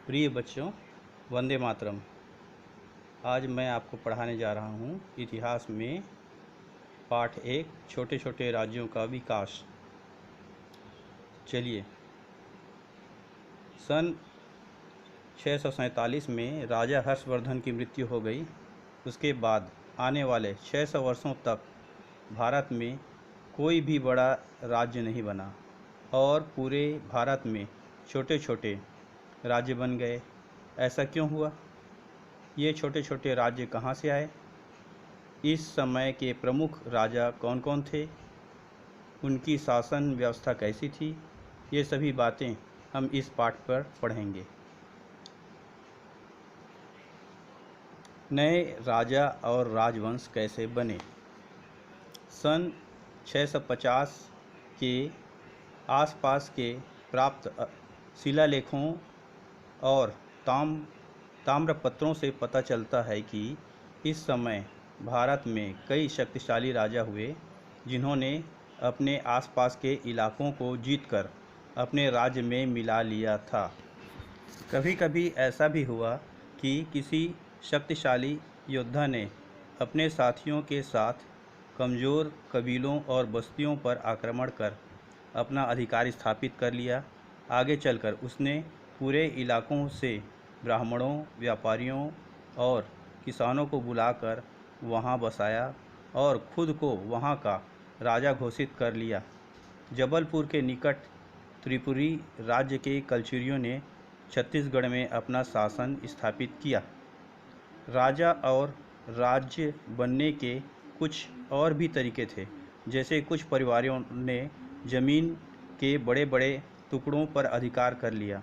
प्रिय बच्चों, वंदे मातरम। आज मैं आपको पढ़ाने जा रहा हूँ इतिहास में पाठ 1 छोटे छोटे राज्यों का विकास। चलिए, सन 647 में राजा हर्षवर्धन की मृत्यु हो गई। उसके बाद आने वाले 600 वर्षों तक भारत में कोई भी बड़ा राज्य नहीं बना और पूरे भारत में छोटे छोटे राज्य बन गए। ऐसा क्यों हुआ? ये छोटे छोटे राज्य कहाँ से आए? इस समय के प्रमुख राजा कौन कौन थे? उनकी शासन व्यवस्था कैसी थी? ये सभी बातें हम इस पाठ पर पढ़ेंगे। नए राजा और राजवंश कैसे बने? सन 650 के आसपास के प्राप्त शिलालेखों और ताम्रपत्रों से पता चलता है कि इस समय भारत में कई शक्तिशाली राजा हुए, जिन्होंने अपने आसपास के इलाकों को जीतकर अपने राज्य में मिला लिया था। कभी कभी ऐसा भी हुआ कि किसी शक्तिशाली योद्धा ने अपने साथियों के साथ कमज़ोर कबीलों और बस्तियों पर आक्रमण कर अपना अधिकार स्थापित कर लिया। आगे चलकर उसने पूरे इलाकों से ब्राह्मणों, व्यापारियों और किसानों को बुलाकर वहां बसाया और खुद को वहां का राजा घोषित कर लिया। जबलपुर के निकट त्रिपुरी राज्य के कलचुरियों ने छत्तीसगढ़ में अपना शासन स्थापित किया। राजा और राज्य बनने के कुछ और भी तरीके थे, जैसे कुछ परिवारों ने जमीन के बड़े बड़े टुकड़ों पर अधिकार कर लिया।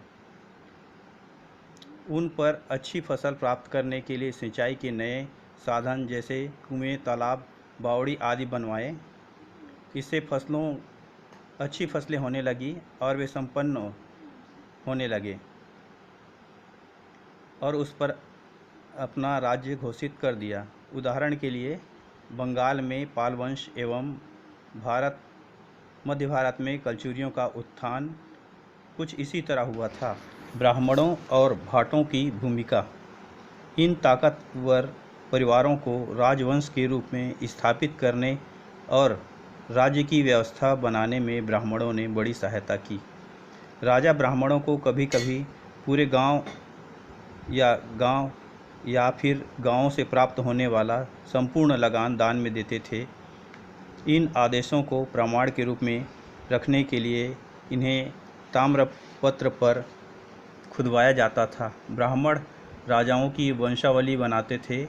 उन पर अच्छी फसल प्राप्त करने के लिए सिंचाई के नए साधन जैसे कुएं, तालाब, बावड़ी आदि बनवाए। इससे अच्छी फसलें होने लगी और वे संपन्न होने लगे और उस पर अपना राज्य घोषित कर दिया। उदाहरण के लिए बंगाल में पाल वंश एवं मध्य भारत में कलचुरियों का उत्थान कुछ इसी तरह हुआ था। ब्राह्मणों और भाटों की भूमिका। इन ताकतवर परिवारों को राजवंश के रूप में स्थापित करने और राज्य की व्यवस्था बनाने में ब्राह्मणों ने बड़ी सहायता की। राजा ब्राह्मणों को कभी कभी पूरे गांव या फिर गांवों से प्राप्त होने वाला संपूर्ण लगान दान में देते थे। इन आदेशों को प्रमाण के रूप में रखने के लिए इन्हें ताम्रपत्र पर खुदवाया जाता था। ब्राह्मण राजाओं की वंशावली बनाते थे,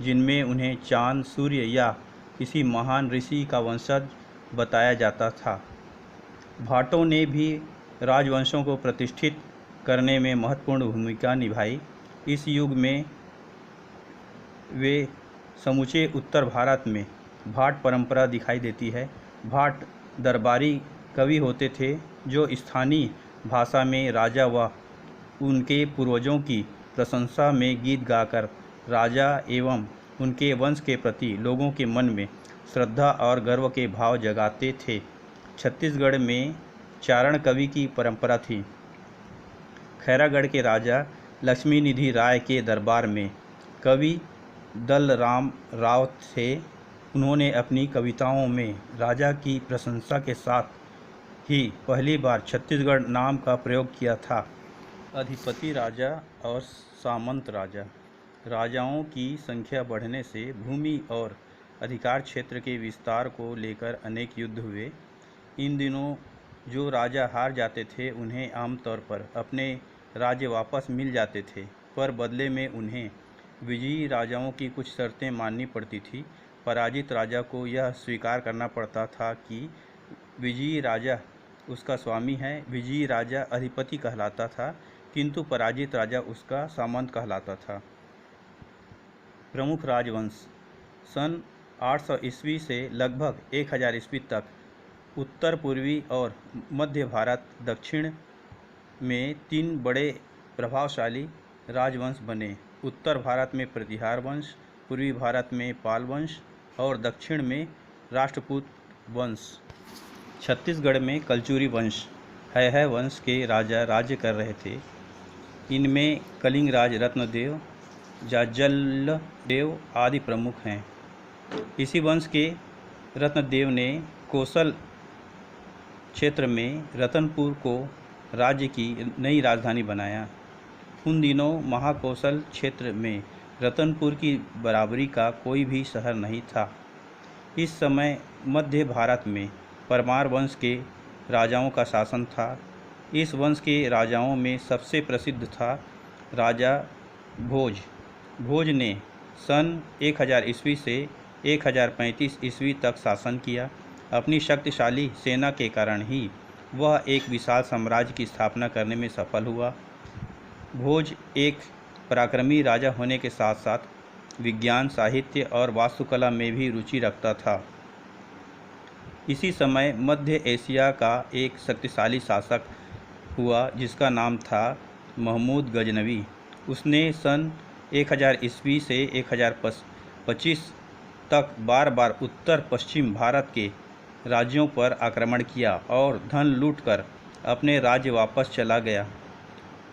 जिनमें उन्हें चांद, सूर्य या किसी महान ऋषि का वंशज बताया जाता था। भाटों ने भी राजवंशों को प्रतिष्ठित करने में महत्वपूर्ण भूमिका निभाई। इस युग में वे समूचे उत्तर भारत में भाट परंपरा दिखाई देती है। भाट दरबारी कवि होते थे, जो स्थानीय भाषा में राजा व उनके पूर्वजों की प्रशंसा में गीत गाकर राजा एवं उनके वंश के प्रति लोगों के मन में श्रद्धा और गर्व के भाव जगाते थे। छत्तीसगढ़ में चारण कवि की परंपरा थी। खैरागढ़ के राजा लक्ष्मी निधि राय के दरबार में कवि दलराम राव थे। उन्होंने अपनी कविताओं में राजा की प्रशंसा के साथ ही पहली बार छत्तीसगढ़ नाम का प्रयोग किया था। अधिपति राजा और सामंत राजा। राजाओं की संख्या बढ़ने से भूमि और अधिकार क्षेत्र के विस्तार को लेकर अनेक युद्ध हुए। इन दिनों जो राजा हार जाते थे, उन्हें आमतौर पर अपने राज्य वापस मिल जाते थे, पर बदले में उन्हें विजयी राजाओं की कुछ शर्तें माननी पड़ती थी। पराजित राजा को यह स्वीकार करना पड़ता था कि विजयी राजा उसका स्वामी है। विजयी राजा अधिपति कहलाता था, किंतु पराजित राजा उसका सामंत कहलाता था। प्रमुख राजवंश। सन 800 ईस्वी से लगभग 1000 ईस्वी तक उत्तर पूर्वी और मध्य भारत, दक्षिण में 3 बड़े प्रभावशाली राजवंश बने। उत्तर भारत में प्रतिहार वंश, पूर्वी भारत में पाल वंश और दक्षिण में राष्ट्रकूट वंश। छत्तीसगढ़ में कलचुरी वंश, है वंश के राजा राज्य कर रहे थे। इनमें कलिंगराज रत्नदेव, जाज्जलदेव आदि प्रमुख हैं। इसी वंश के रत्नदेव ने कोसल क्षेत्र में रतनपुर को राज्य की नई राजधानी बनाया। उन दिनों महाकोसल क्षेत्र में रतनपुर की बराबरी का कोई भी शहर नहीं था। इस समय मध्य भारत में परमार वंश के राजाओं का शासन था। इस वंश के राजाओं में सबसे प्रसिद्ध था राजा भोज। भोज ने सन 1000 ईस्वी से 1035 ईस्वी तक शासन किया। अपनी शक्तिशाली सेना के कारण ही वह एक विशाल साम्राज्य की स्थापना करने में सफल हुआ। भोज एक पराक्रमी राजा होने के साथ साथ विज्ञान, साहित्य और वास्तुकला में भी रुचि रखता था। इसी समय मध्य एशिया का एक शक्तिशाली शासक हुआ जिसका नाम था महमूद गजनवी। उसने सन 1000 ईस्वी से 1025 तक बार बार उत्तर पश्चिम भारत के राज्यों पर आक्रमण किया और धन लूटकर अपने राज्य वापस चला गया।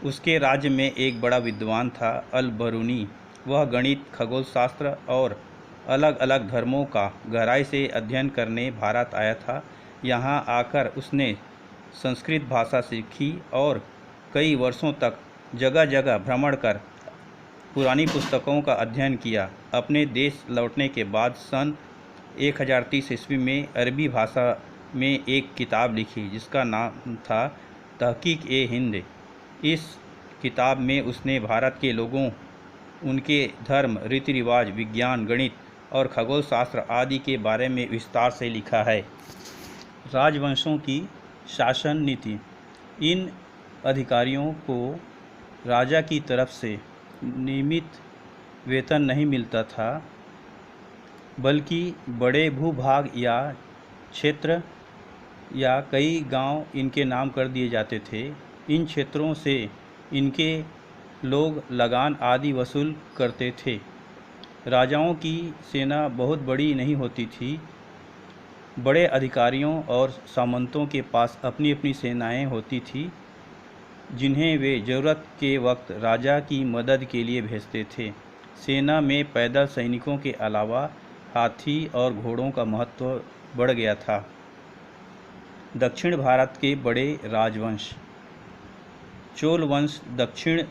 उसके राज्य में एक बड़ा विद्वान था अल-बरूनी। वह गणित, खगोल शास्त्र और अलग अलग धर्मों का गहराई से अध्ययन करने भारत आया था। यहाँ आकर उसने संस्कृत भाषा सीखी और कई वर्षों तक जगह जगह भ्रमण कर पुरानी पुस्तकों का अध्ययन किया। अपने देश लौटने के बाद सन 1030 ईस्वी में अरबी भाषा में एक किताब लिखी जिसका नाम था तहकीक-ए-हिंद। इस किताब में उसने भारत के लोगों, उनके धर्म, रीति रिवाज, विज्ञान, गणित और खगोल शास्त्र आदि के बारे में विस्तार से लिखा है। राजवंशों की शासन नीति। इन अधिकारियों को राजा की तरफ से नियमित वेतन नहीं मिलता था, बल्कि बड़े भूभाग या क्षेत्र या कई गांव इनके नाम कर दिए जाते थे। इन क्षेत्रों से इनके लोग लगान आदि वसूल करते थे। राजाओं की सेना बहुत बड़ी नहीं होती थी। बड़े अधिकारियों और सामंतों के पास अपनी अपनी सेनाएं होती थी जिन्हें वे ज़रूरत के वक्त राजा की मदद के लिए भेजते थे। सेना में पैदल सैनिकों के अलावा हाथी और घोड़ों का महत्व बढ़ गया था। दक्षिण भारत के बड़े राजवंश। चोल वंश दक्षिण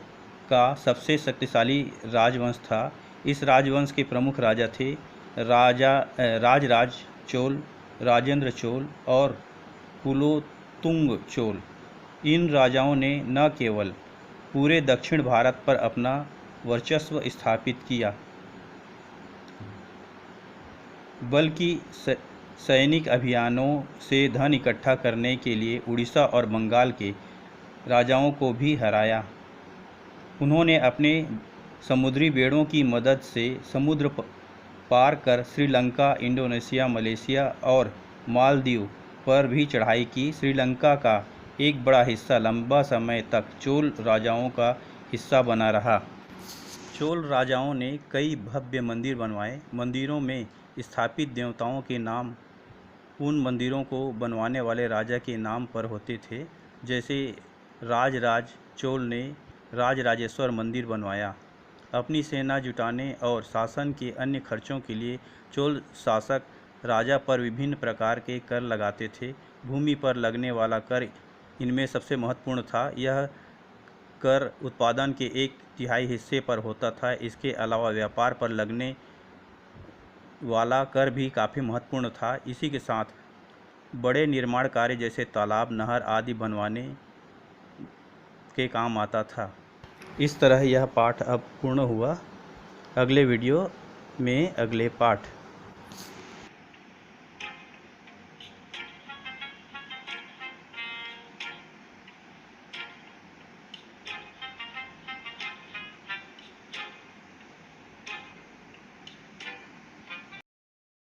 का सबसे शक्तिशाली राजवंश था। इस राजवंश के प्रमुख राजा थे राजराज चोल, राजेंद्र चोल और कुलोत्तुंग चोल। इन राजाओं ने न केवल पूरे दक्षिण भारत पर अपना वर्चस्व स्थापित किया, बल्कि सैनिक अभियानों से धन इकट्ठा करने के लिए उड़ीसा और बंगाल के राजाओं को भी हराया। उन्होंने अपने समुद्री बेड़ों की मदद से समुद्र पार कर श्रीलंका, इंडोनेशिया, मलेशिया और मालदीव पर भी चढ़ाई की। श्रीलंका का एक बड़ा हिस्सा लंबा समय तक चोल राजाओं का हिस्सा बना रहा। चोल राजाओं ने कई भव्य मंदिर बनवाए। मंदिरों में स्थापित देवताओं के नाम उन मंदिरों को बनवाने वाले राजा के नाम पर होते थे। जैसे राजराज चोल ने राजराजेश्वर मंदिर बनवाया। अपनी सेना जुटाने और शासन के अन्य खर्चों के लिए चोल शासक राजा पर विभिन्न प्रकार के कर लगाते थे। भूमि पर लगने वाला कर इनमें सबसे महत्वपूर्ण था। यह कर उत्पादन के 1/3 हिस्से पर होता था। इसके अलावा व्यापार पर लगने वाला कर भी काफ़ी महत्वपूर्ण था। इसी के साथ बड़े निर्माण कार्य जैसे तालाब, नहर आदि बनवाने के काम आता था। इस तरह यह पाठ अब पूर्ण हुआ। अगले वीडियो में अगले पाठ